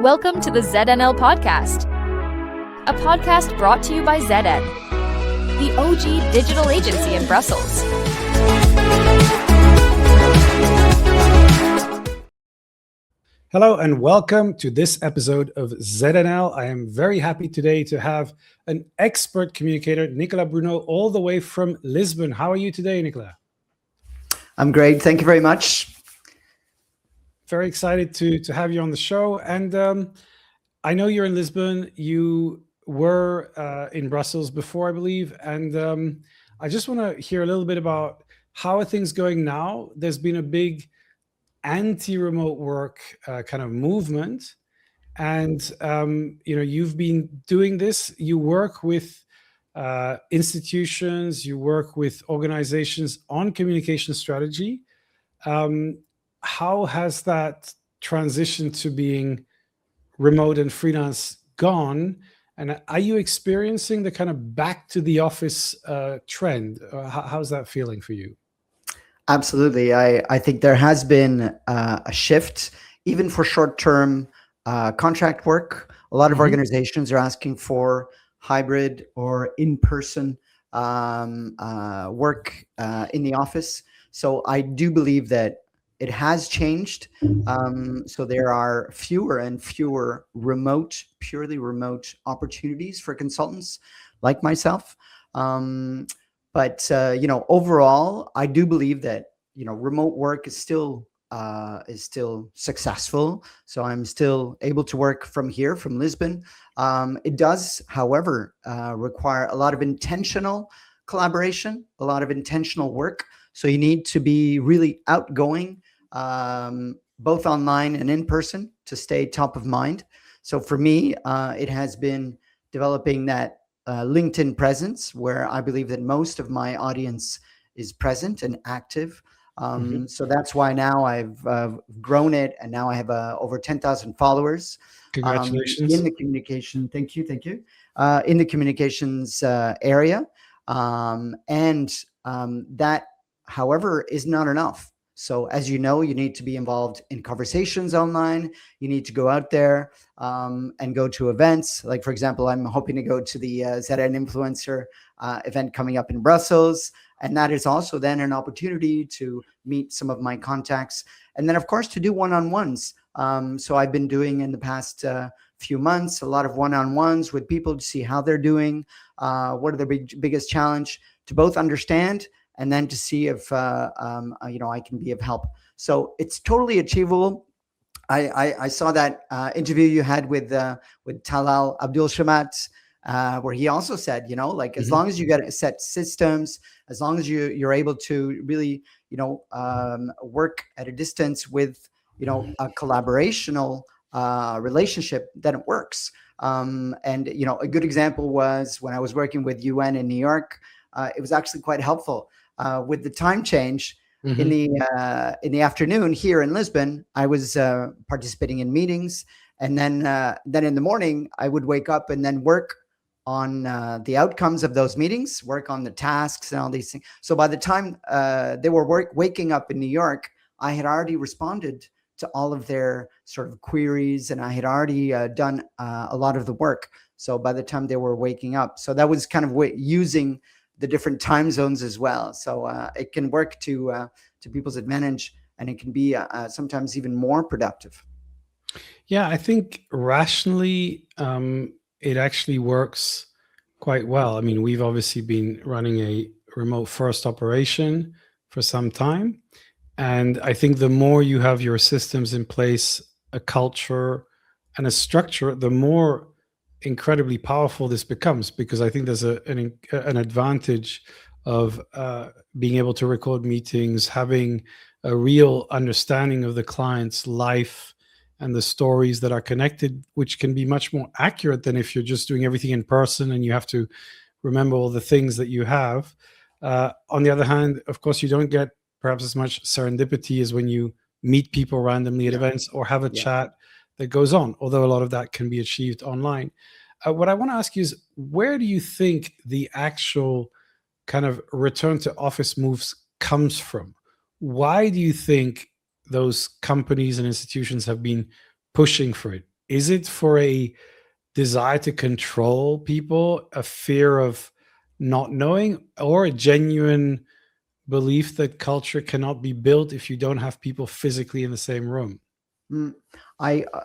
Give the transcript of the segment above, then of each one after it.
Welcome to the ZNL Podcast, a podcast brought to you by ZN, the OG digital agency in Brussels. Hello and welcome to this episode of ZNL. I am very happy today to have an expert communicator, Nicholas Bruneau, all the way from Lisbon. How are you today, Nicholas? I'm great. Thank you very much. Very excited to have you on the show. And I know you're in Lisbon. You were in Brussels before, I believe. And I just want to hear a little bit about how are things going now. There's been a big anti-remote work kind of movement. And, you've been doing this. You work with institutions, you work with organizations on communication strategy. How has that transition to being remote and freelance gone? And are you experiencing the kind of back to the office trend? How's that feeling for you? Absolutely. I think there has been a shift, even for short-term contract work. A lot of organizations are asking for hybrid or in-person work in the office. So I do believe that it has changed. So there are fewer and fewer purely remote opportunities for consultants like myself. But overall, I do believe that, remote work is still successful. So I'm still able to work from here, from Lisbon. It does, however, require a lot of intentional collaboration, a lot of intentional work. So you need to be really outgoing, both online and in person, to stay top of mind. So for me, it has been developing that LinkedIn presence, where I believe that most of my audience is present and active. So that's why now I've grown it, and now I have over 10,000 followers. Congratulations. In the communication. Thank you. In the communications area. That, however, is not enough. So as you know, you need to be involved in conversations online. You need to go out there and go to events. Like, for example, I'm hoping to go to the ZN Influencer event coming up in Brussels. And that is also then an opportunity to meet some of my contacts. And then, of course, to do one-on-ones. So I've been doing in the past few months a lot of one-on-ones with people to see how they're doing, what are the biggest challenge, to both understand and then to see if I can be of help. So it's totally achievable. I saw that interview you had with Talal Abdul Shamat, where he also said, as long as you get set systems, as long as you're able to really, work at a distance with, a collaborational relationship, then it works. And a good example was when I was working with UN in New York. It was actually quite helpful with the time change. In the afternoon here in Lisbon. I was participating in meetings, and then in the morning I would wake up and then work on the outcomes of those meetings, work on the tasks and all these things. So by the time they were waking up in New York, I had already responded to all of their sort of queries, and I had already done a lot of the work. So by the time they were waking up, so that was kind of using the different time zones as well. So it can work to people's advantage, and it can be sometimes even more productive. Yeah, I think rationally, it actually works quite well. I mean, we've obviously been running a remote first operation for some time. And I think the more you have your systems in place, a culture and a structure, the more incredibly powerful this becomes, because I think there's an advantage of being able to record meetings, having a real understanding of the client's life and the stories that are connected, which can be much more accurate than if you're just doing everything in person and you have to remember all the things that you have. On the other hand, of course, you don't get perhaps as much serendipity as when you meet people randomly at events or have a chat that goes on, although a lot of that can be achieved online. What I want to ask you is, where do you think the actual kind of return to office moves comes from? Why do you think those companies and institutions have been pushing for it? Is it for a desire to control people, a fear of not knowing, or a genuine belief that culture cannot be built if you don't have people physically in the same room? Mm,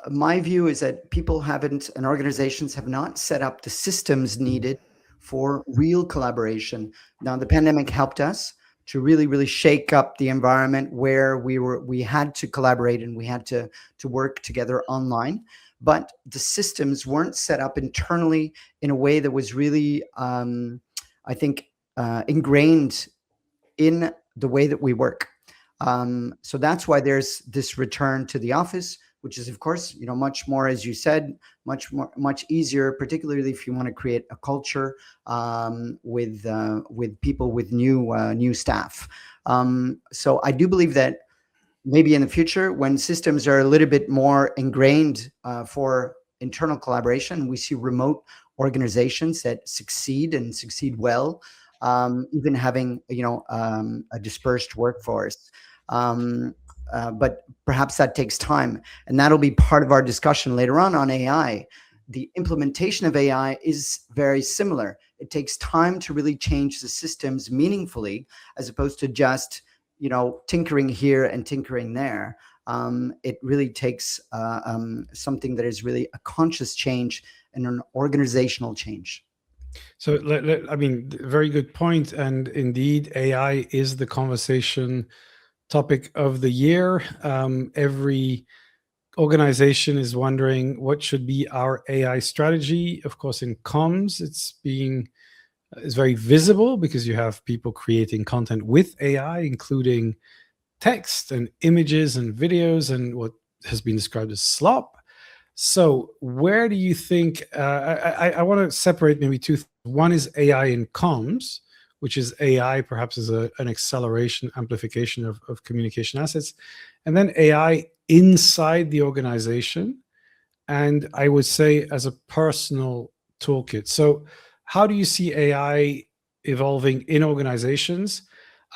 my view is that people haven't, and organizations have not set up the systems needed for real collaboration. Now, the pandemic helped us to really shake up the environment where we had to collaborate and we had to work together online. But the systems weren't set up internally in a way that was really, I think, ingrained in the way that we work. So that's why there's this return to the office, which is, of course, much more, as you said, much easier, particularly if you want to create a culture with people, with new staff. So I do believe that maybe in the future, when systems are a little bit more ingrained for internal collaboration, we see remote organizations that succeed and succeed well, even having a dispersed workforce. But perhaps that takes time, and that'll be part of our discussion later on AI. The implementation of AI is very similar. It takes time to really change the systems meaningfully, as opposed to just tinkering here and tinkering there. It really takes something that is really a conscious change and an organizational change. So, I mean, very good point. And indeed, AI is the conversation topic of the year. Every organization is wondering what should be our AI strategy. Of course, in comms, it's very visible because you have people creating content with AI, including text and images and videos and what has been described as slop. So where do you think, I want to separate maybe two. One is AI in comms, which is AI perhaps as an acceleration, amplification of communication assets, and then AI inside the organization, and I would say as a personal toolkit. So how do you see AI evolving in organizations?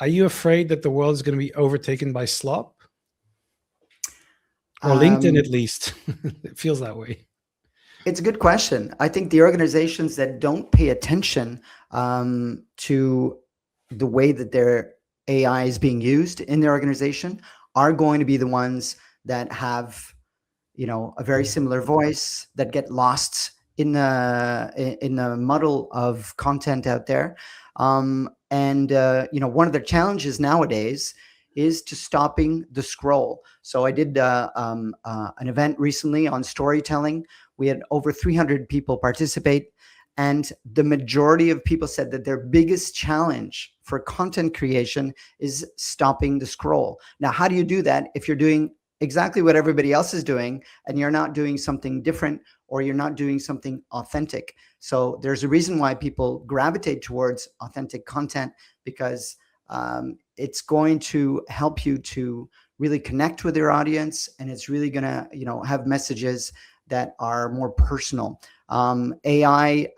Are you afraid that the world is going to be overtaken by slop? Or LinkedIn, at least. It feels that way. It's a good question. I think the organizations that don't pay attention to the way that their AI is being used in their organization are going to be the ones that have, a very similar voice, that get lost in the muddle of content out there. And one of the challenges nowadays is to stopping the scroll. So I did an event recently on storytelling. We had over 300 people participate, and the majority of people said that their biggest challenge for content creation is stopping the scroll. Now, how do you do that if you're doing exactly what everybody else is doing and you're not doing something different, or you're not doing something authentic? So there's a reason why people gravitate towards authentic content, because it's going to help you to really connect with your audience, and it's really going to have messages that are more personal. AI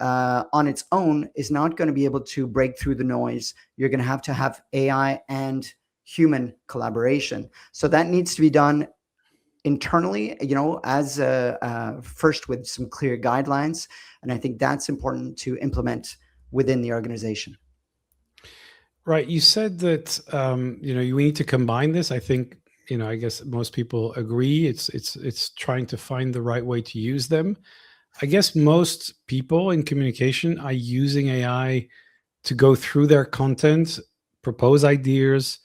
on its own is not going to be able to break through the noise. You're going to have AI and human collaboration. So that needs to be done internally, as first with some clear guidelines. And I think that's important to implement within the organization. Right. You said that, we need to combine this. I think, I guess most people agree. It's trying to find the right way to use them. I guess most people in communication are using AI to go through their content, propose ideas,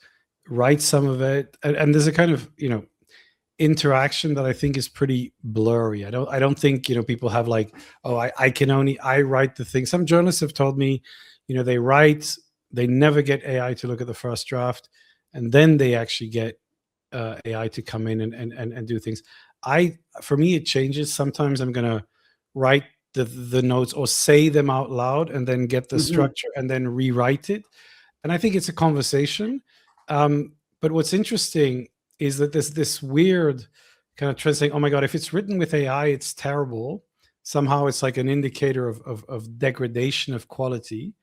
write some of it. And there's a kind of, interaction that I think is pretty blurry. I don't think, people have like, oh, I write the thing. Some journalists have told me, they write, they never get AI to look at the first draft, and then they actually get AI to come in and do things. For me, it changes. Sometimes I'm going to write the notes or say them out loud and then get the structure and then rewrite it. And I think it's a conversation. But what's interesting is that there's this weird kind of trend saying, oh my God, if it's written with AI, it's terrible. Somehow it's like an indicator of degradation of quality.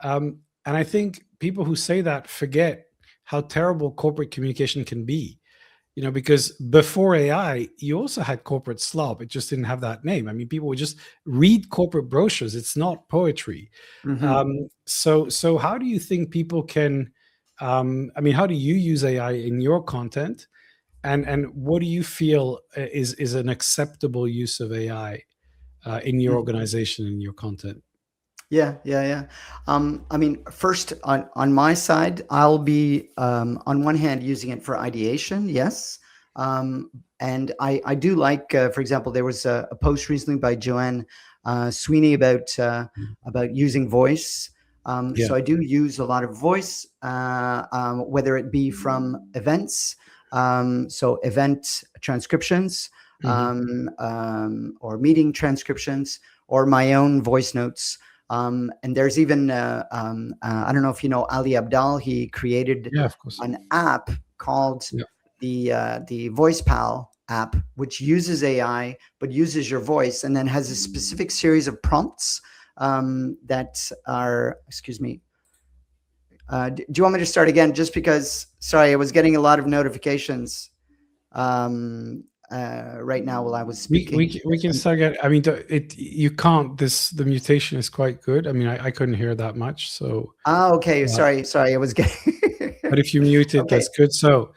And I think people who say that forget how terrible corporate communication can be. because before AI, you also had corporate slop. It just didn't have that name. I mean, people would just read corporate brochures. It's not poetry. So how do you think people can, I mean, how do you use AI in your content? And what do you feel is an acceptable use of AI in your organization, in your content? Yeah. I mean, first on my side, I'll be on one hand using it for ideation, yes, and I do like, for example, there was a post recently by Joanne Sweeney about using voice. Yeah. So I do use a lot of voice, whether it be from events, so event transcriptions, or meeting transcriptions, or my own voice notes. And there's even, I don't know if you know Ali Abdaal. He created Yeah, of course. an app called Yeah. the Voice Pal app, which uses AI but uses your voice, and then has a specific series of prompts that are. Excuse me. Do you want me to start again? Just because, sorry, I was getting a lot of notifications right now while I was speaking. We can start again. I mean, you can't. The mutation is quite good. I mean, I couldn't hear that much. So. Okay. Sorry. I was getting. But if you mute it, Okay. that's good. So,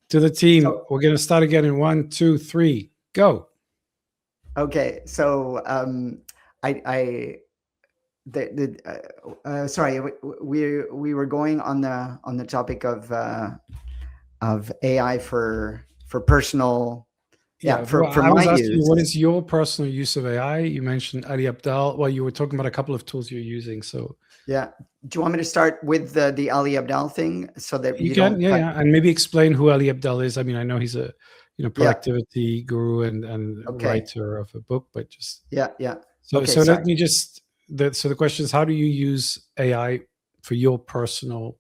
to the team, So- we're going to start again in 1, 2, 3, go. Okay. So sorry, we were going on the topic of AI for personal. Yeah, for I was my asking you, use. what is your personal use of AI? You mentioned Ali Abdaal. Well, you were talking about a couple of tools you're using. So Yeah. Do you want me to start with the Ali Abdaal thing so that you don't can, yeah, and maybe explain who Ali Abdaal is. I mean, I know he's a productivity guru and writer of a book, but just yeah. So Okay, so sorry. let me just so the question is, how do you use AI for your personal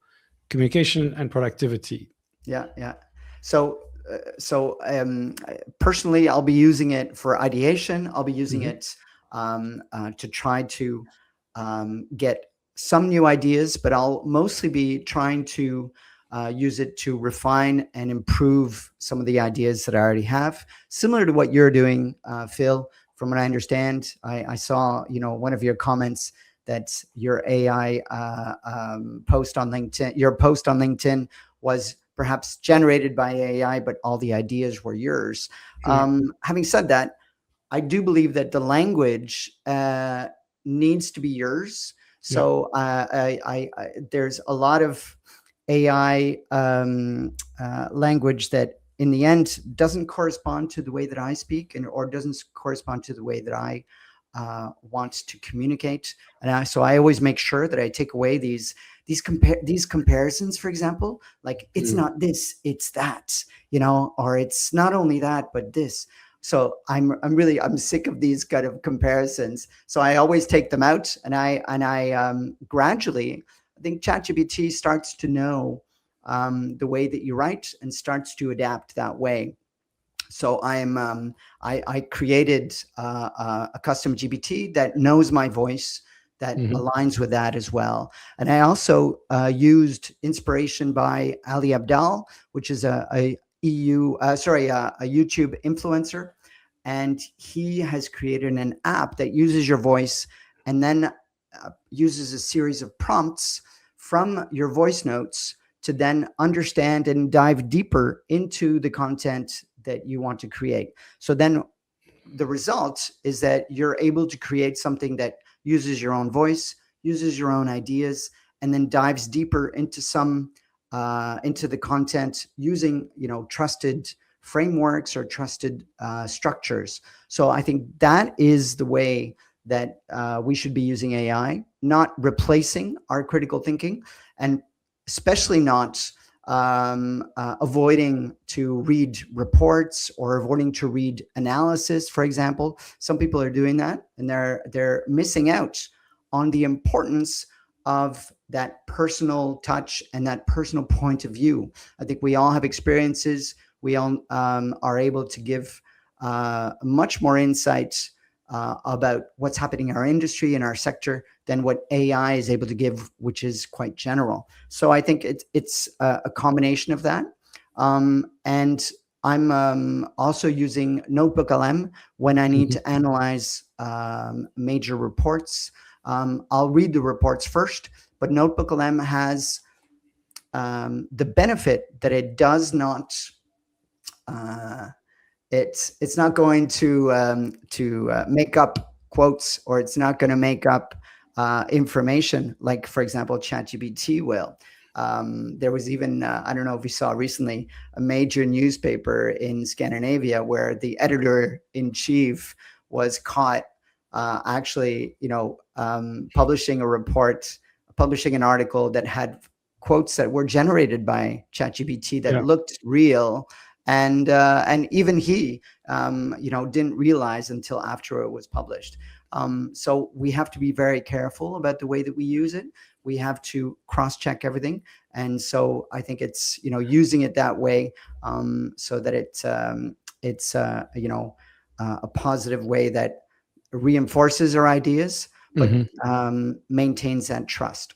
communication and productivity? Yeah. So personally, I'll be using it for ideation. I'll be using it to try to get some new ideas, but I'll mostly be trying to use it to refine and improve some of the ideas that I already have. Similar to what you're doing, Phil. From what I understand, I saw one of your comments that your AI post on LinkedIn, your post on LinkedIn was perhaps generated by AI, but all the ideas were yours. Having said that, I do believe that the language needs to be yours. So there's a lot of AI language that in the end doesn't correspond to the way that I speak, or doesn't correspond to the way that I want to communicate. And so I always make sure that I take away these comparisons, for example, like it's not this, it's that, or it's not only that, but this. So I'm sick of these kind of comparisons. So I always take them out, and I gradually, I think ChatGPT starts to know the way that you write and starts to adapt that way. So I created a custom GPT that knows my voice, that aligns with that as well. And I also used inspiration by Ali Abdaal, which is a YouTube influencer, and he has created an app that uses your voice and then uses a series of prompts from your voice notes to then understand and dive deeper into the content that you want to create. So then the result is that you're able to create something that uses your own voice, uses your own ideas, and then dives deeper into into the content using trusted frameworks or trusted structures. So I think that is the way that we should be using AI, not replacing our critical thinking, and especially not avoiding to read reports or avoiding to read analysis, for example. Some people are doing that, and they're missing out on the importance of that personal touch and that personal point of view. I think we all have experiences. We all are able to give much more insight about what's happening in our industry and our sector than what AI is able to give, which is quite general. So I think it's a combination of that. And I'm also using Notebook LM when I need Mhm. to analyze major reports. I'll read the reports first, but Notebook LM has the benefit that it does not. It's not going to make up quotes, or it's not going to make up information like, for example, ChatGPT will. There was even I don't know if you saw recently a major newspaper in Scandinavia where the editor in chief was caught actually, publishing a report, publishing an article that had quotes that were generated by ChatGPT that Yeah. looked real, and even he didn't realize until after it was published. So we have to be very careful about the way that we use it. We have to cross-check everything, and so I think it's using it that way, so that it's a positive way that reinforces our ideas, but Mhm. maintains that trust.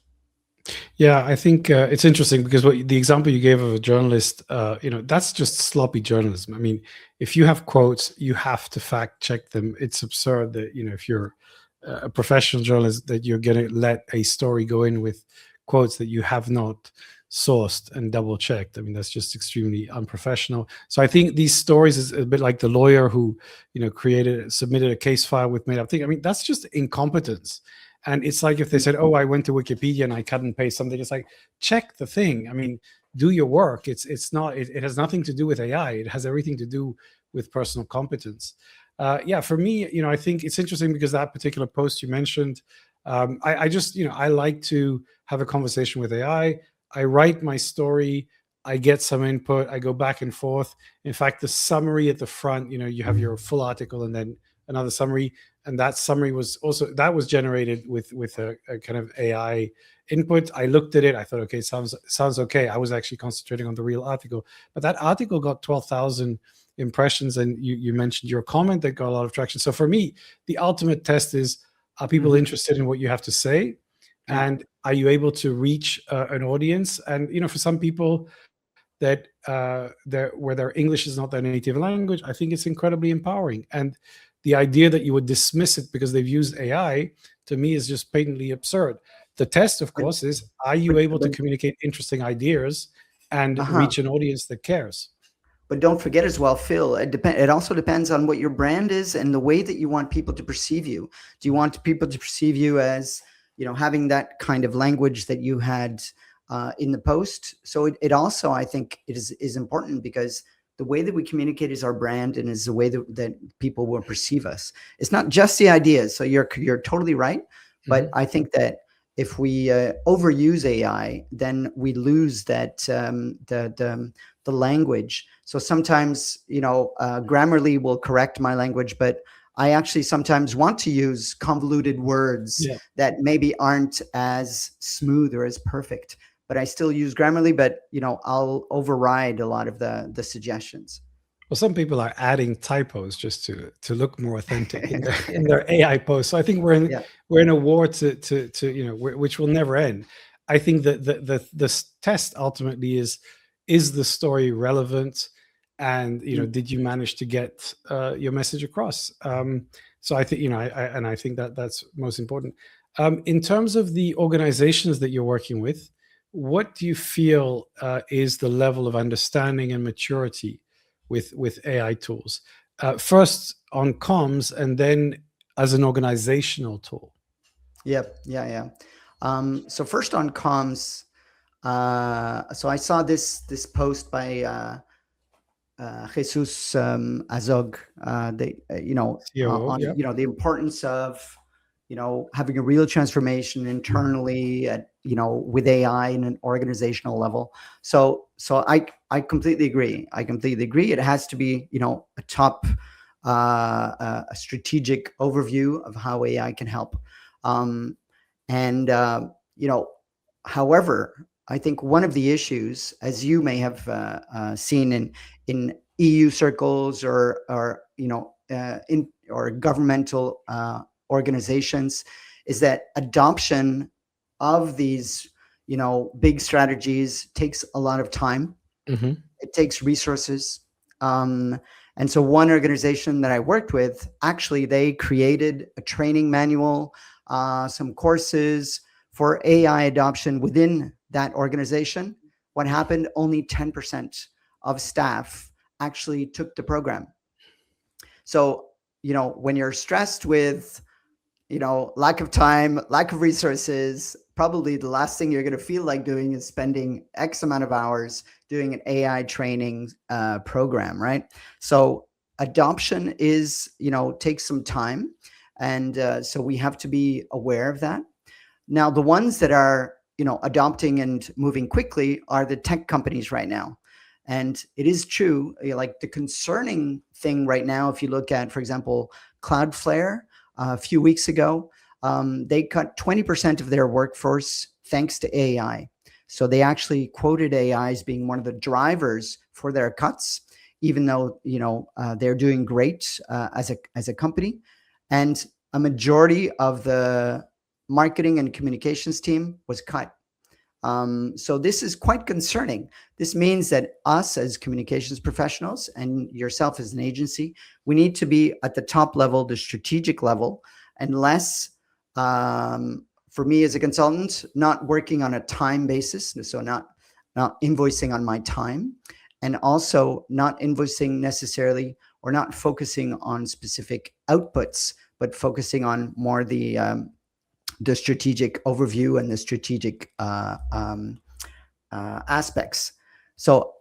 Yeah, I think it's interesting because the example you gave of a journalist, that's just sloppy journalism. I mean, if you have quotes, you have to fact check them. It's absurd that if you're a professional journalist, that you're going to let a story go in with quotes that you have not sourced and double checked. I mean, that's just extremely unprofessional. So I think these stories is a bit like the lawyer who submitted a case file with made up thing. I mean, that's just incompetence. And it's like if they said, "Oh, I went to Wikipedia and I cut and paste something." It's like, check the thing. I mean, do your work. It's not. It has nothing to do with AI. It has everything to do with personal competence. Yeah, for me, I think it's interesting because that particular post you mentioned, I just, I like to have a conversation with AI. I write my story. I get some input. I go back and forth. In fact, the summary at the front, you have your full article and then another summary, and that summary was generated with a kind of AI input. I looked at it. I thought, okay, sounds okay. I was actually concentrating on the real article, but that article got 12,000 impressions, and you mentioned your comment that got a lot of traction. So for me, the ultimate test is: are people interested in what you have to say, Yeah. and are you able to reach an audience? And for some people that where their English is not their native language, I think it's incredibly empowering. And the idea that you would dismiss it because they've used AI, to me, is just patently absurd. The test, of But, course, is: are you but, able to but communicate interesting ideas and uh-huh. reach an audience that cares? But don't forget as well, Phil, it also depends on what your brand is and the way that you want people to perceive you. Do you want people to perceive you as, having that kind of language that you had in the post? So it also, I think, it is important, because the way that we communicate is our brand, and is the way that people will perceive us. It's not just the ideas. So you're totally right. But I think that if we overuse AI, then we lose that the language. So sometimes, Grammarly will correct my language, but I actually sometimes want to use convoluted words Yeah. that maybe aren't as smooth or as perfect, but I still use Grammarly. But I'll override a lot of the suggestions. Well, some people are adding typos just to look more authentic in their AI posts. So I think Yeah. we're in a war to which will never end. I think that the test ultimately is the story relevant, and did you manage to get your message across? So I think I think that that's most important. In terms of the organizations that you're working with, what do you feel is the level of understanding and maturity with AI tools? First on comms, and then as an organizational tool. Yep. Yeah. So first on comms, so I saw this post by Jesus Azog, COO, on yeah. the importance of having a real transformation internally with AI in an organizational level. So I completely agree. It has to be a top a strategic overview of how AI can help. Um, and however, I think one of the issues, as you may have seen in EU circles, or in or governmental organizations, is that adoption of these big strategies takes a lot of time. Mm-hmm. It takes resources. And so one organization that I worked with, actually, they created a training manual, some courses for AI adoption within that organization. What happened? Only 10% of staff actually took the program. So, when you're stressed with, lack of time, lack of resources, probably the last thing you're going to feel like doing is spending X amount of hours doing an AI training program, right? So adoption is, takes some time. And so we have to be aware of that. Now, the ones that are, adopting and moving quickly are the tech companies right now. And it is true, like the concerning thing right now, if you look at, for example, Cloudflare, a few weeks ago, they cut 20% of their workforce thanks to AI. So they actually quoted AI as being one of the drivers for their cuts, even though they're doing great as a company. And a majority of the marketing and communications team was cut. So this is quite concerning. This means that us as communications professionals and yourself as an agency, we need to be at the top level, the strategic level, and less, for me as a consultant, not working on a time basis. So not invoicing on my time, and also not invoicing necessarily or not focusing on specific outputs, but focusing on more the strategic overview and the strategic aspects. So,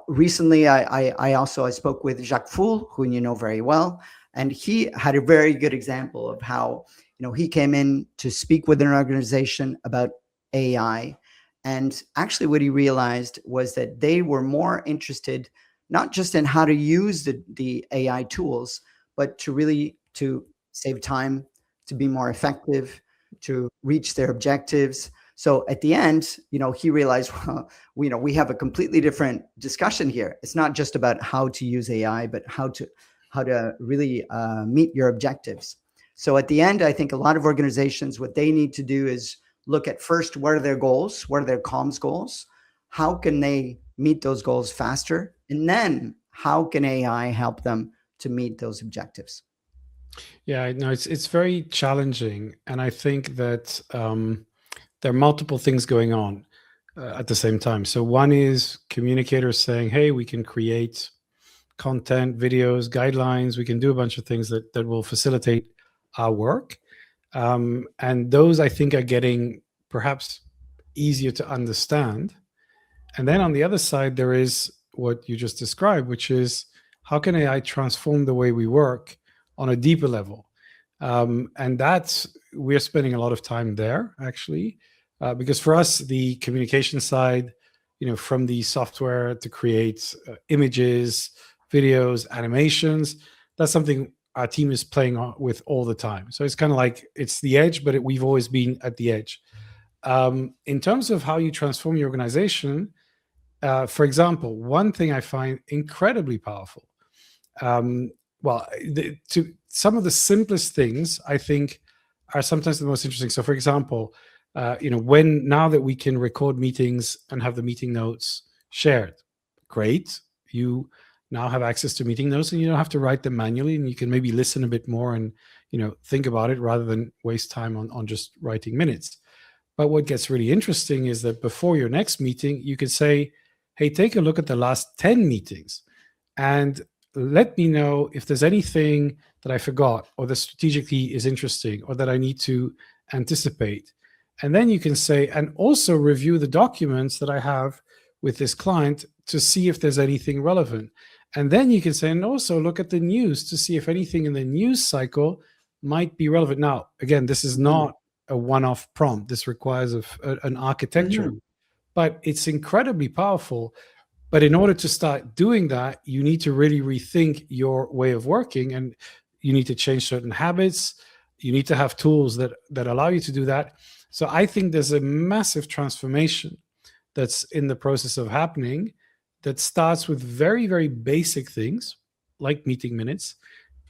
recently I spoke with Jacques Foul, who you know very well, and he had a very good example of how, he came in to speak with an organization about AI. And actually what he realized was that they were more interested, not just in how to use the AI tools, but to save time, to be more effective, to reach their objectives. So at the end, he realized, well, we have a completely different discussion here. It's not just about how to use AI, but how to really meet your objectives. So at the end, I think a lot of organizations, what they need to do is look at first, what are their goals? What are their comms goals? How can they meet those goals faster? And then how can AI help them to meet those objectives? Yeah, no, it's very challenging, and I think that there are multiple things going on at the same time. So one is communicators saying, "Hey, we can create content, videos, guidelines. We can do a bunch of things that will facilitate our work," and those I think are getting perhaps easier to understand. And then on the other side, there is what you just described, which is how can AI transform the way we work on a deeper level? And that's, we're spending a lot of time there actually, because for us, the communication side, from the software to create images, videos, animations, that's something our team is playing with all the time. So it's kind of like it's the edge, but we've always been at the edge. In terms of how you transform your organization, for example, one thing I find incredibly powerful, to some of the simplest things I think are sometimes the most interesting. So for example, now that we can record meetings and have the meeting notes shared, great. You now have access to meeting notes and you don't have to write them manually, and you can maybe listen a bit more and think about it rather than waste time on just writing minutes. But what gets really interesting is that before your next meeting, you could say, hey, take a look at the last 10 meetings and let me know if there's anything that I forgot or that strategically is interesting or that I need to anticipate. And then you can say, and also review the documents that I have with this client to see if there's anything relevant. And then you can say, and also look at the news to see if anything in the news cycle might be relevant. Now, again, this is not a one-off prompt. This requires an architecture, but it's incredibly powerful. But in order to start doing that, you need to really rethink your way of working, and you need to change certain habits. You need to have tools that allow you to do that. So I think there's a massive transformation that's in the process of happening that starts with very, very basic things like meeting minutes,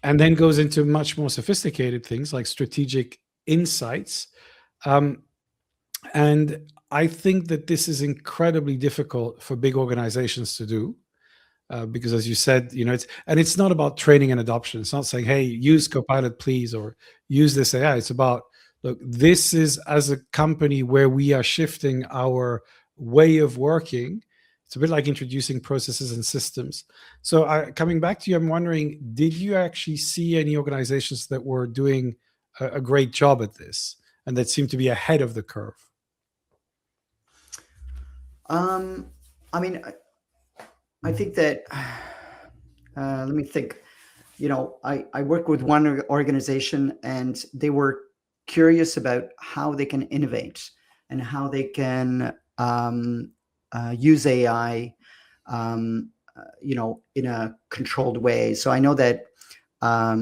and then goes into much more sophisticated things like strategic insights. And I think that this is incredibly difficult for big organizations to do. because as you said, it's not about training and adoption. It's not saying, hey, use Copilot, please, or use this AI. It's about, look, this is as a company where we are shifting our way of working. It's a bit like introducing processes and systems. So coming back to you, I'm wondering, did you actually see any organizations that were doing a great job at this and that seemed to be ahead of the curve? I mean, I think that, let me think. I work with one organization, and they were curious about how they can innovate and how they can use AI, in a controlled way. So I know that, let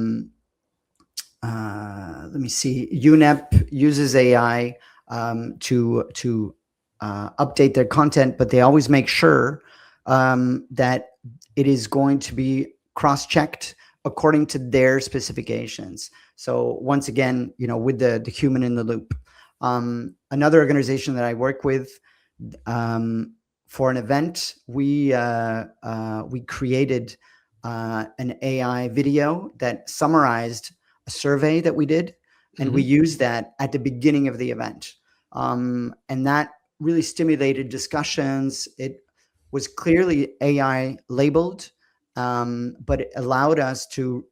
me see, UNEP uses AI to update their content, but they always make sure that it is going to be cross-checked according to their specifications. So once again, with the human in the loop. Another organization that I work with, for an event, we created an AI video that summarized a survey that we did, and we used that at the beginning of the event. And that really stimulated discussions. It was clearly AI labeled, but it allowed us to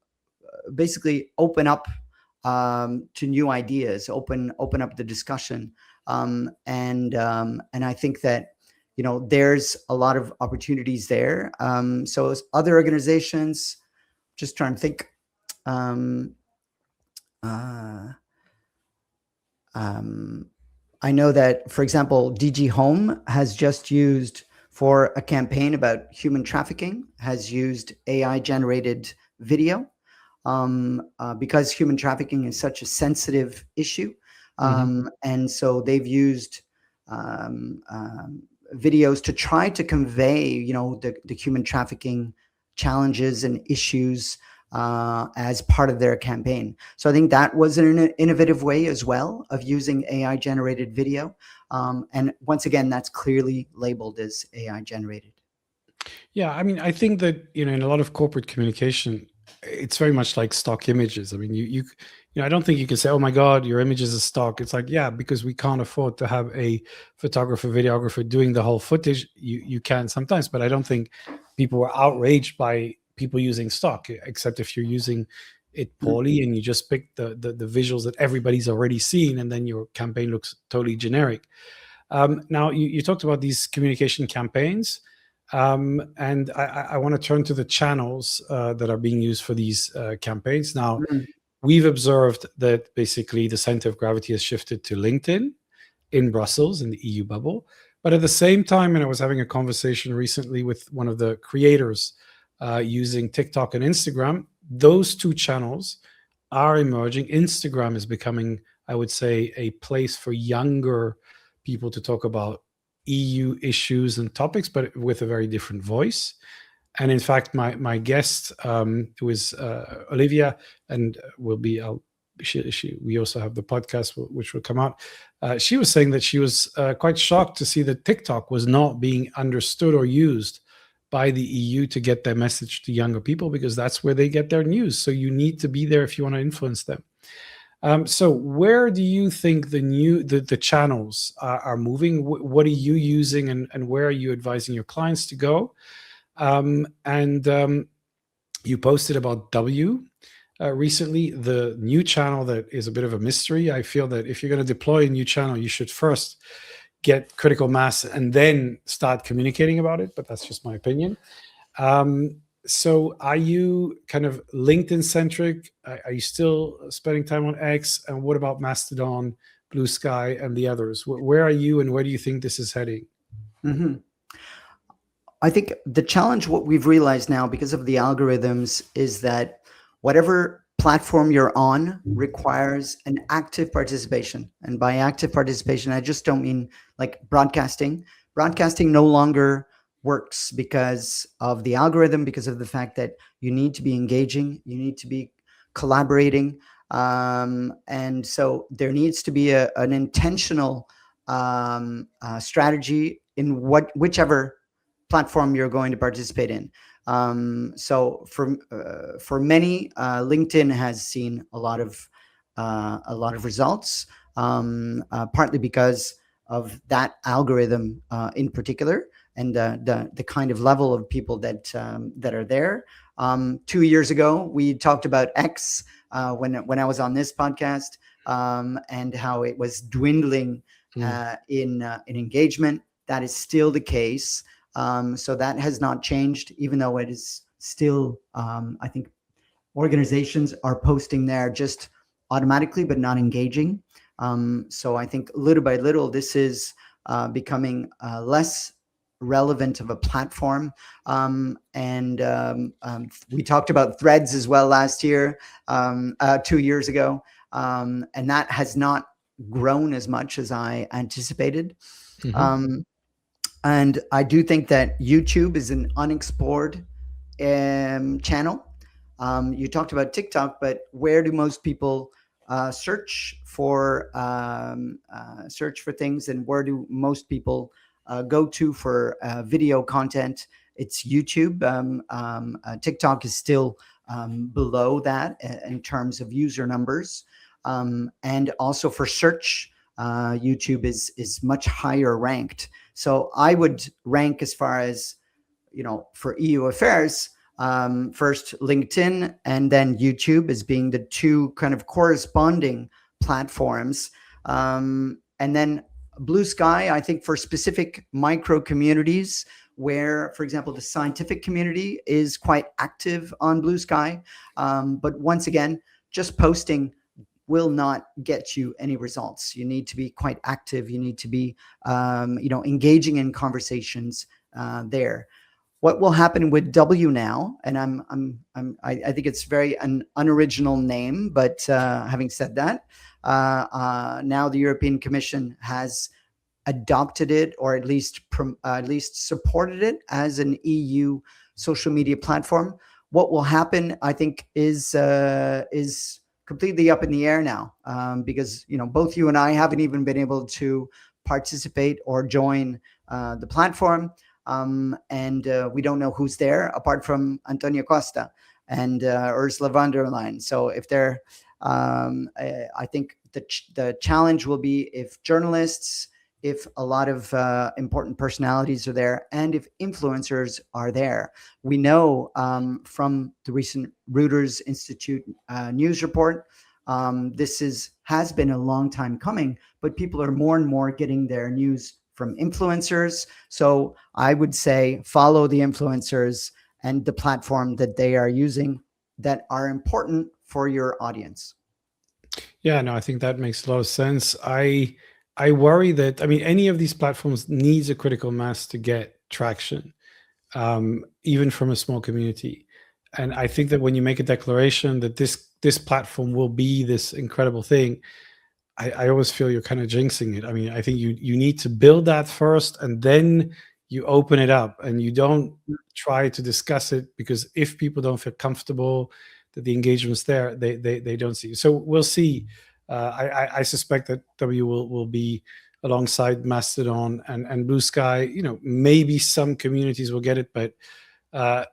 basically open up to new ideas, open up the discussion. And I think that, there's a lot of opportunities there. So as other organizations, just trying to think, I know that, for example, DG Home has just used, for a campaign about human trafficking, has used AI generated video, because human trafficking is such a sensitive issue. And so they've used videos to try to convey, the human trafficking challenges and issues as part of their campaign. So I think that was an innovative way as well of using AI generated video. And once again, that's clearly labeled as AI generated. Yeah, I mean, I think that, in a lot of corporate communication, it's very much like stock images. I mean, I don't think you can say, oh my God, your image is a stock. It's like, yeah, because we can't afford to have a photographer, videographer doing the whole footage. You can sometimes, but I don't think people were outraged by people using stock, except if you're using it poorly and you just pick the visuals that everybody's already seen, and then your campaign looks totally generic. Now, you talked about these communication campaigns. And I want to turn to the channels that are being used for these campaigns. Now, we've observed that basically the center of gravity has shifted to LinkedIn in Brussels, in the EU bubble. But at the same time, and I was having a conversation recently with one of the creators using TikTok and Instagram, those two channels are emerging. Instagram is becoming, I would say, a place for younger people to talk about EU issues and topics, but with a very different voice. And in fact, my guest, who is Olivia, and will be, we also have the podcast which will come out. She was saying that she was quite shocked to see that TikTok was not being understood or used by the EU to get their message to younger people, because that's where they get their news. So you need to be there if you want to influence them. So where do you think the channels are moving? What are you using, and where are you advising your clients to go? You posted about W recently, the new channel that is a bit of a mystery. I feel that if you're going to deploy a new channel, you should first get critical mass and then start communicating about it. But that's just my opinion. So are you kind of LinkedIn centric? Are you still spending time on X? And what about Mastodon, Blue Sky, and the others? Where are you, and where do you think this is heading? I think the challenge, what we've realized now because of the algorithms, is that whatever platform you're on requires an active participation. And by active participation, I just don't mean like broadcasting. Broadcasting no longer works because of the algorithm, because of the fact that you need to be engaging, you need to be collaborating. And so there needs to be an intentional strategy in whichever platform you're going to participate in. So for many, LinkedIn has seen a lot of results, partly because of that algorithm in particular, and the kind of level of people that are there. 2 years ago, we talked about X when I was on this podcast, and how it was dwindling in engagement. That is still the case. So that has not changed, even though it is still, I think organizations are posting there just automatically, but not engaging. So I think little by little, this is becoming less relevant of a platform. We talked about Threads as well last year, 2 years ago, and that has not grown as much as I anticipated. And I do think that YouTube is an unexplored channel. You talked about TikTok, but where do most people search for things, and where do most people go to for video content? It's YouTube. TikTok is still below that in terms of user numbers, and also for search, YouTube is much higher ranked. So I would rank, as far as, for EU affairs, first LinkedIn and then YouTube as being the two kind of corresponding platforms. And then Blue Sky, I think, for specific micro communities where, for example, the scientific community is quite active on Blue Sky. But once again, just posting will not get you any results. You need to be quite active. You need to be, engaging in conversations there. What will happen with W now? And I think it's very an unoriginal name, but having said that, now the European Commission has adopted it, or at least supported it as an EU social media platform. What will happen, I think, is completely up in the air now, because both you and I haven't even been able to participate or join the platform, and we don't know who's there apart from Antonio Costa and Ursula von der Leyen. So if they're, I think the challenge will be if journalists, if a lot of important personalities are there, and if influencers are there. We know from the recent Reuters Institute news report, this has been a long time coming, but people are more and more getting their news from influencers. So I would say follow the influencers and the platform that they are using that are important for your audience. Yeah, no, I think that makes a lot of sense. I worry that, any of these platforms needs a critical mass to get traction, even from a small community. And I think that when you make a declaration that this platform will be this incredible thing, I always feel you're kind of jinxing it. I think you need to build that first, and then you open it up, and you don't try to discuss it, because if people don't feel comfortable that the engagement's there, they don't see. So we'll see. I suspect that W will be alongside Mastodon and Blue Sky. Maybe some communities will get it, but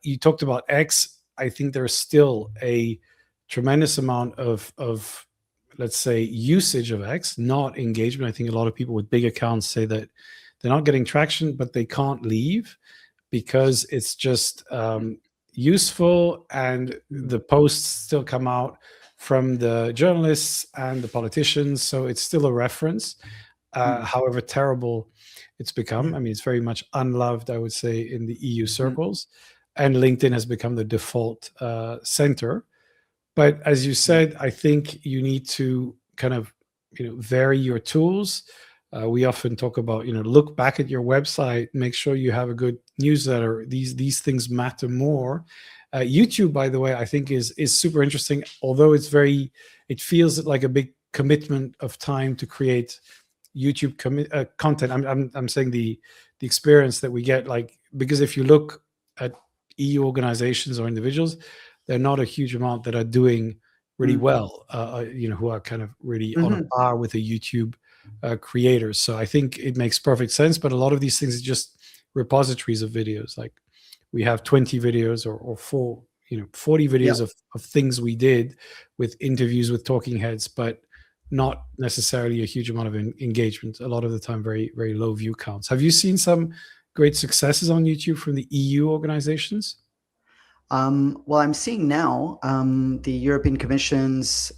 you talked about X. I think there's still a tremendous amount of let's say, usage of X, not engagement. I think a lot of people with big accounts say that they're not getting traction, but they can't leave because it's just useful, and the posts still come out from the journalists and the politicians, so it's still a reference. However terrible it's become, it's very much unloved, I would say, in the EU circles, and LinkedIn has become the default center. But as you said, I think you need to kind of vary your tools. We often talk about look back at your website, make sure you have a good newsletter. These things matter more. YouTube, by the way, I think is super interesting, although it feels like a big commitment of time to create YouTube content. I'm saying the experience that we get, because if you look at EU organizations or individuals, they're not a huge amount that are doing really well, who are kind of really on a par with the YouTube creators. So I think it makes perfect sense, but a lot of these things are just repositories of videos. we have 20 videos or 40 videos Yep. of things we did with interviews with talking heads, but not necessarily a huge amount of engagement. A lot of the time, very, very low view counts. Have you seen some great successes on YouTube from the EU organizations? Well, I'm seeing now the European Commission's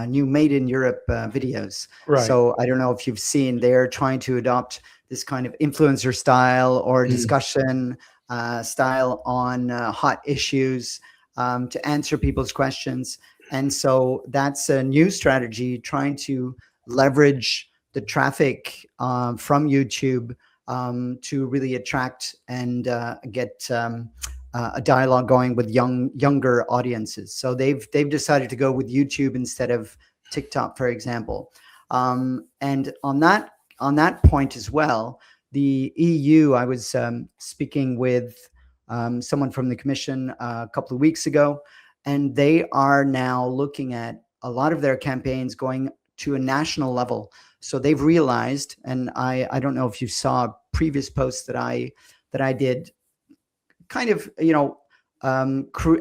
new Made in Europe videos. Right. So I don't know if you've seen, they're trying to adopt this kind of influencer style or discussion style on hot issues to answer people's questions. And so that's a new strategy, trying to leverage the traffic from YouTube to really attract and get a dialogue going with younger audiences. So they've decided to go with YouTube instead of TikTok, for example. And on that point as well, the EU, I was speaking with someone from the Commission a couple of weeks ago, and they are now looking at a lot of their campaigns going to a national level. So they've realized, and I don't know if you saw previous posts that I did, kind of,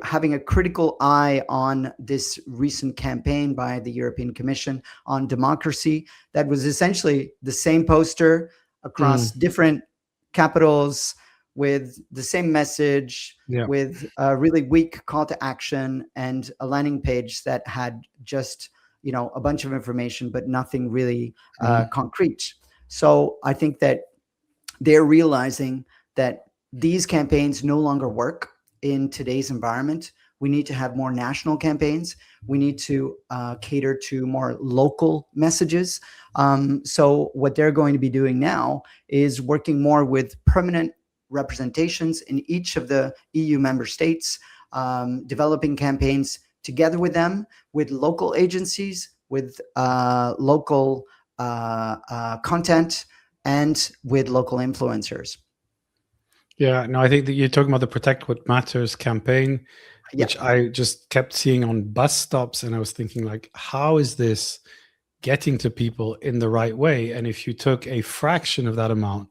having a critical eye on this recent campaign by the European Commission on democracy. That was essentially the same poster across different capitals with the same message, with a really weak call to action and a landing page that had just, a bunch of information, but nothing really concrete. So I think that they're realizing that these campaigns no longer work in today's environment. We need to have more national campaigns. We need to cater to more local messages. So what they're going to be doing now is working more with permanent representations in each of the EU member states, developing campaigns together with them, with local agencies, with local content, and with local influencers. Yeah, no, I think that you're talking about the Protect What Matters campaign, which I just kept seeing on bus stops. And I was thinking, like, how is this getting to people in the right way? And if you took a fraction of that amount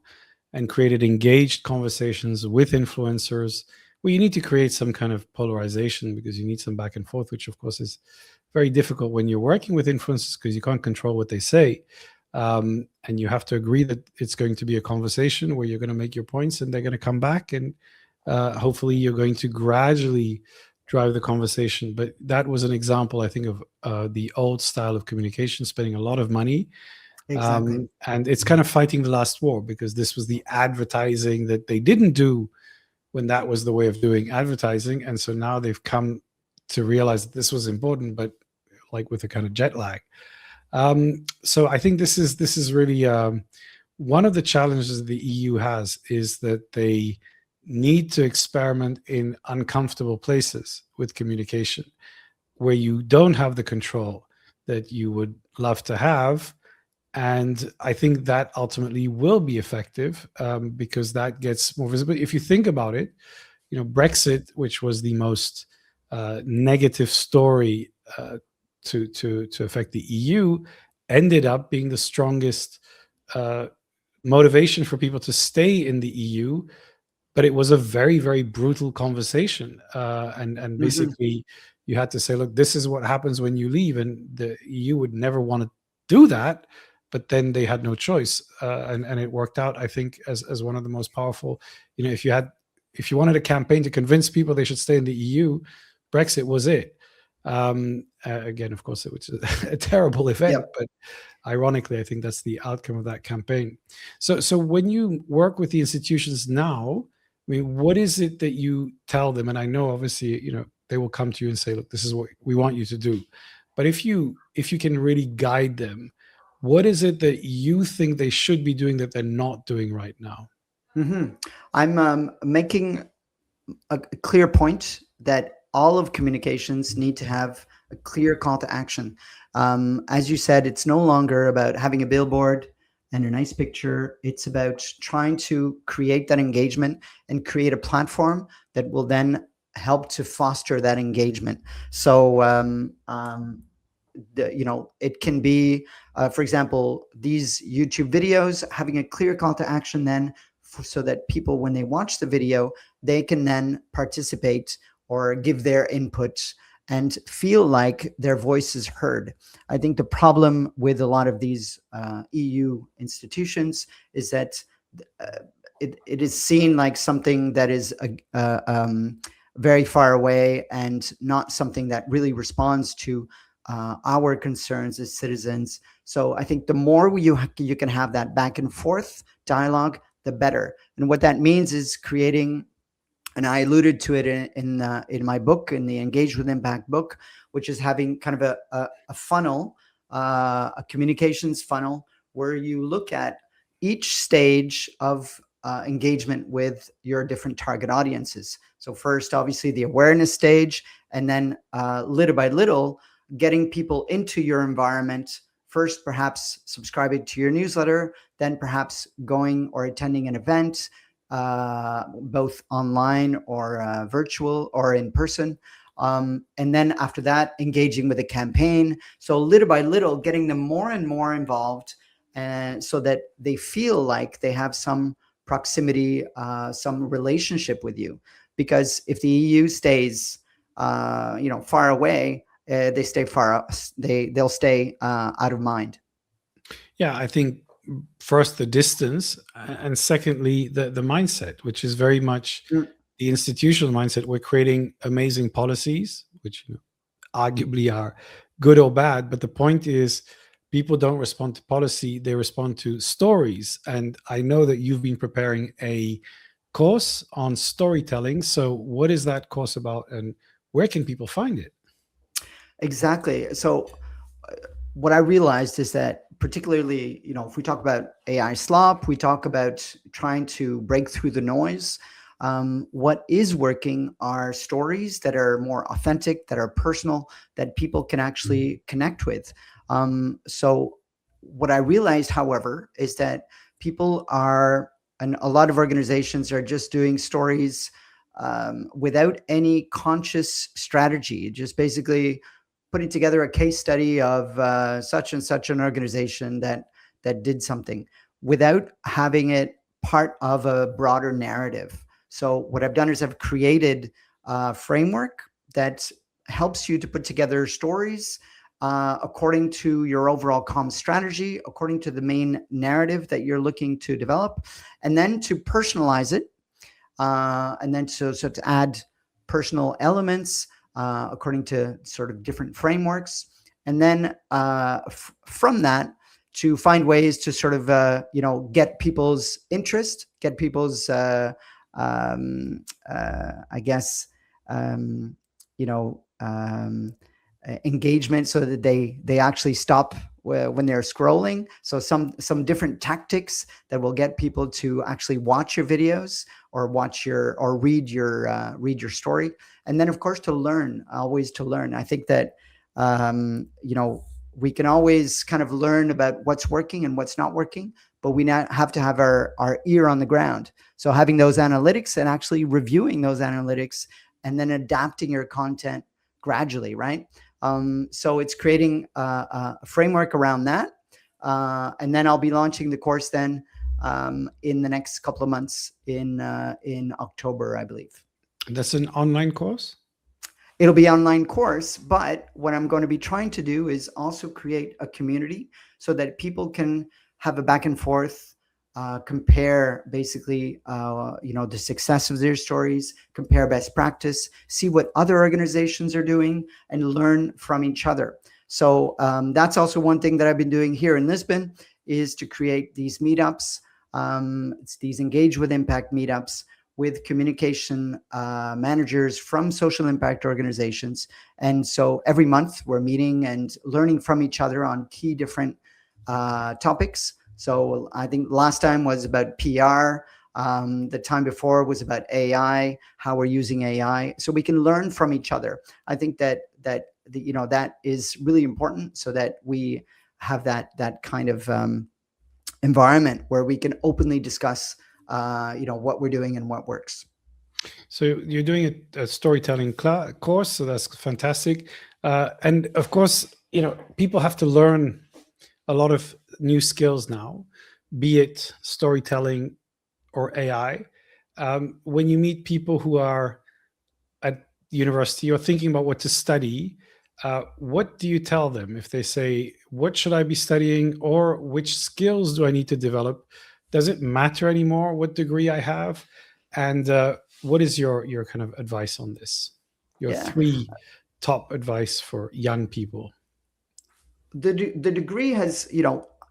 and created engaged conversations with influencers, well, you need to create some kind of polarization because you need some back and forth, which of course is very difficult when you're working with influencers because you can't control what they say. And you have to agree that it's going to be a conversation where you're going to make your points and they're going to come back, and hopefully you're going to gradually drive the conversation. But that was an example, I think, of the old style of communication, spending a lot of money. Exactly. And it's kind of fighting the last war because this was the advertising that they didn't do when that was the way of doing advertising. And so now they've come to realize that this was important, but like with a kind of jet lag. So I think this is really one of the challenges the EU has, is that they need to experiment in uncomfortable places with communication where you don't have the control that you would love to have. And I think that ultimately will be effective because that gets more visible. If you think about it, Brexit, which was the most negative story to affect the EU, ended up being the strongest motivation for people to stay in the EU. But it was a very, very brutal conversation. And basically you had to say, look, this is what happens when you leave. And the EU would never want to do that. But then they had no choice. And it worked out, I think, as one of the most powerful. If you wanted a campaign to convince people they should stay in the EU, Brexit was it. Again, of course, it was a terrible event, but ironically, I think that's the outcome of that campaign. So when you work with the institutions now, I mean, what is it that you tell them? And I know, obviously, they will come to you and say, look, this is what we want you to do. But if you can really guide them, what is it that you think they should be doing that they're not doing right now? I'm making a clear point that all of communications need to have a clear call to action. As you said, it's no longer about having a billboard and a nice picture. It's about trying to create that engagement and create a platform that will then help to foster that engagement. So, it can be, for example, these YouTube videos, having a clear call to action then so that people, when they watch the video, they can then participate or give their input and feel like their voice is heard. I think the problem with a lot of these EU institutions is that it is seen like something that is very far away and not something that really responds to our concerns as citizens. So I think the more you can have that back and forth dialogue, the better. And what that means is creating, and I alluded to it in my book, in the Engage with Impact book, which is having kind of a funnel, a communications funnel, where you look at each stage of engagement with your different target audiences. So first, obviously, the awareness stage, and then little by little, getting people into your environment. First, perhaps subscribing to your newsletter, then perhaps going or attending an event, both online or virtual or in person. And then after that, engaging with a campaign. So little by little, getting them more and more involved, and so that they feel like they have some proximity, some relationship with you. Because if the EU stays, far away, they stay far. They'll stay out of mind. Yeah, I think first the distance, and secondly the mindset, which is very much the institutional mindset. We're creating amazing policies, which arguably are good or bad, but the point is people don't respond to policy, they respond to stories. And I know that you've been preparing a course on storytelling. So what is that course about, and where can people find it? Exactly. So what I realized is that, particularly, if we talk about AI slop, we talk about trying to break through the noise. What is working are stories that are more authentic, that are personal, that people can actually connect with. So what I realized, however, is that people are, and a lot of organizations are just doing stories without any conscious strategy, just basically putting together a case study of such and such an organization that did something without having it part of a broader narrative. So what I've done is I've created a framework that helps you to put together stories according to your overall comm strategy, according to the main narrative that you're looking to develop, and then to personalize it, and then so to add personal elements according to sort of different frameworks, and then from that to find ways to sort of get people's interest, get people's engagement, so that they actually stop when they're scrolling. So some different tactics that will get people to actually watch your videos or read your story. And then, of course, always to learn. I think that we can always kind of learn about what's working and what's not working, but we now have to have our ear on the ground. So having those analytics and actually reviewing those analytics and then adapting your content gradually, right? So it's creating a framework around that. And then I'll be launching the course then in the next couple of months in October, I believe. That's an online course? It'll be an online course, but what I'm going to be trying to do is also create a community so that people can have a back and forth, compare basically, the success of their stories, compare best practice, see what other organizations are doing, and learn from each other. So that's also one thing that I've been doing here in Lisbon, is to create these meetups. It's these Engage with Impact meetups with communication managers from social impact organizations. And so every month we're meeting and learning from each other on key different topics. So I think last time was about PR. The time before was about AI, how we're using AI. So we can learn from each other. I think that is really important, so that we have that kind of environment where we can openly discuss what we're doing and what works. So you're doing a storytelling course, so that's fantastic. And of course, people have to learn a lot of new skills now, be it storytelling or AI, when you meet people who are at university or thinking about what to study, what do you tell them if they say, what should I be studying, or which skills do I need to develop? Does it matter anymore what degree I have? And what is your kind of advice on this? Your Yeah. 3 top advice for young people? The degree has,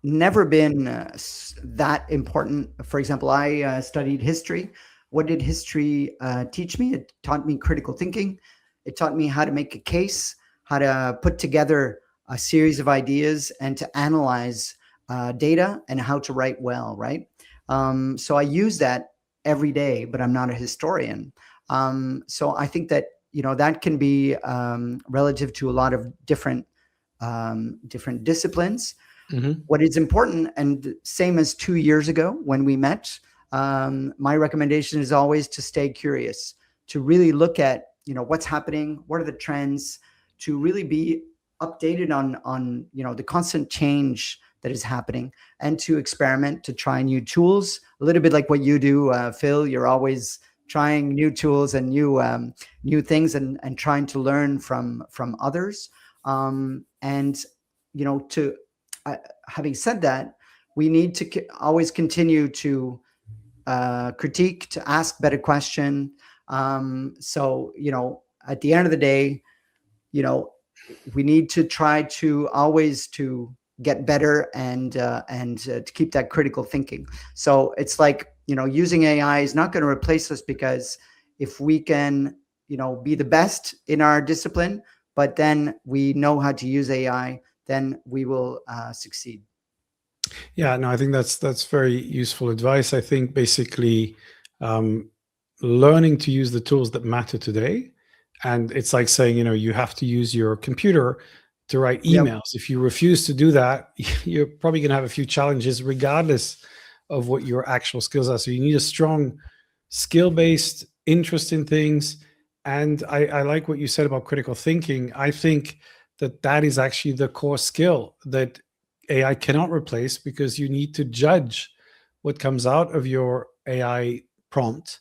never been that important. For example, I studied history. What did history teach me? It taught me critical thinking. It taught me how to make a case, how to put together a series of ideas, and to analyze data, and how to write well, right? So I use that every day, but I'm not a historian. So I think that, that can be relative to a lot of different disciplines. Mm-hmm. What is important, and same as 2 years ago when we met, my recommendation is always to stay curious, to really look at, what's happening, what are the trends, to really be updated on the constant change that is happening, and to experiment, to try new tools, a little bit like what you do, Phil. You're always trying new tools and new things, and trying to learn from others. And to having said that, we need to always continue to critique, to ask better questions. So at the end of the day, we need to try to always to get better, and to keep that critical thinking. So it's like, using AI is not going to replace us, because if we can, be the best in our discipline, but then we know how to use AI, then we will succeed. Yeah, no, I think that's very useful advice. I think basically learning to use the tools that matter today. And it's like saying, you have to use your computer to write emails. Yep. If you refuse to do that, you're probably going to have a few challenges, regardless of what your actual skills are. So you need a strong skill-based interest in things. And I like what you said about critical thinking. I think that is actually the core skill that AI cannot replace, because you need to judge what comes out of your AI prompt.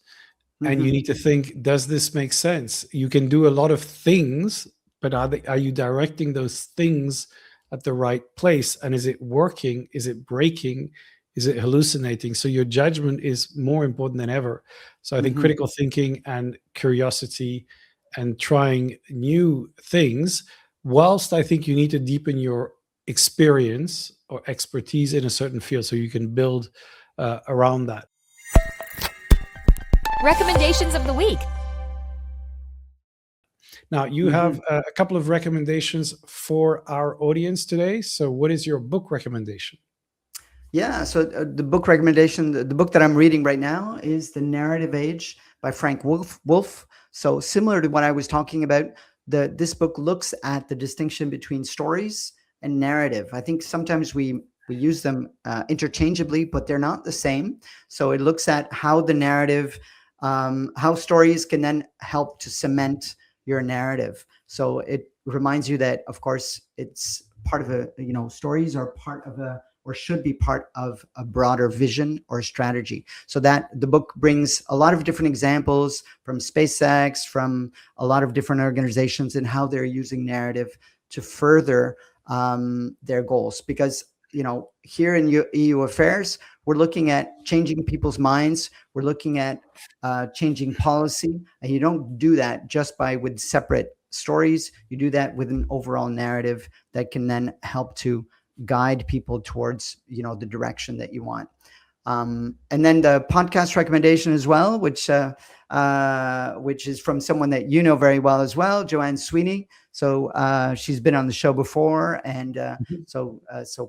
And you need to think, does this make sense? You can do a lot of things, but are you directing those things at the right place? And is it working? Is it breaking? Is it hallucinating? So your judgment is more important than ever. So I think critical thinking and curiosity and trying new things, whilst I think you need to deepen your experience or expertise in a certain field so you can build around that. Recommendations of the week. Now, you have a couple of recommendations for our audience today. So what is your book recommendation? Yeah, so the book recommendation, the book that I'm reading right now is The Narrative Age by Frank Wolf. So similar to what I was talking about, this book looks at the distinction between stories and narrative. I think sometimes we use them interchangeably, but they're not the same. So it looks at how the narrative, how stories can then help to cement your narrative. So it reminds you that, of course, it's part of stories are part of or should be part of a broader vision or strategy. So that the book brings a lot of different examples from SpaceX, from a lot of different organizations, and how they're using narrative to further their goals. Because here in EU affairs, we're looking at changing people's minds. We're looking at changing policy, and you don't do that just with separate stories. You do that with an overall narrative that can then help to guide people towards the direction that you want. And then the podcast recommendation as well, which is from someone that you know very well as well, Joanne Sweeney. So she's been on the show before, and so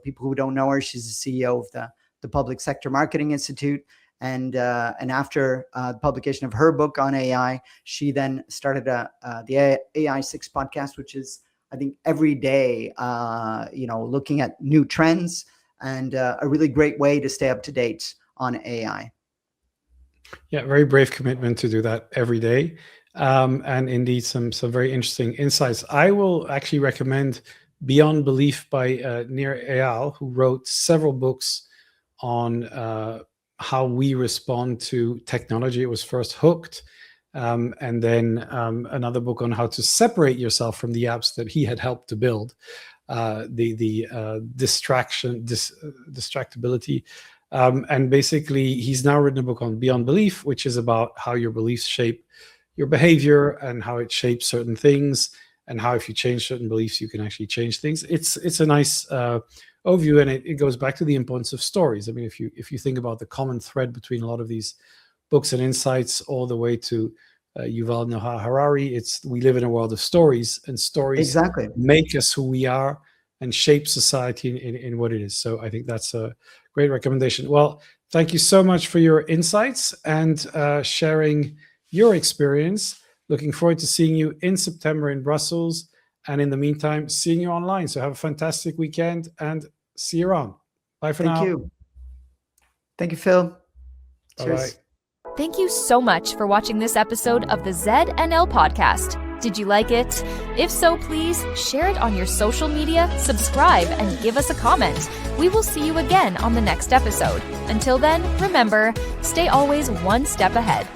people who don't know her, she's the CEO of the Public Sector Marketing Institute. And after the publication of her book on AI, she then started the AI 6 podcast, which is, I think, every day, looking at new trends, and a really great way to stay up to date on AI. Yeah, very brave commitment to do that every day. And indeed, some very interesting insights. I will actually recommend Beyond Belief by Nir Eyal, who wrote several books on how we respond to technology. It was first Hooked, and then another book on how to separate yourself from the apps that he had helped to build, the distractibility. And basically, he's now written a book on Beyond Belief, which is about how your beliefs shape your behavior and how it shapes certain things, and how if you change certain beliefs, you can actually change things. It's a nice overview, and it goes back to the importance of stories. I mean, if you think about the common thread between a lot of these books and insights, all the way to Yuval Noah Harari, we live in a world of stories, and stories Exactly. make us who we are and shape society in what it is. So I think that's a great recommendation. Well, thank you so much for your insights and sharing your experience. Looking forward to seeing you in September in Brussels, and in the meantime, seeing you online. So have a fantastic weekend and see you around. Bye for now. Thank you. Thank you, Phil. Bye-bye. Cheers. Thank you so much for watching this episode of the ZNL podcast. Did you like it? If so, please share it on your social media, subscribe, and give us a comment. We will see you again on the next episode. Until then, remember, stay always one step ahead.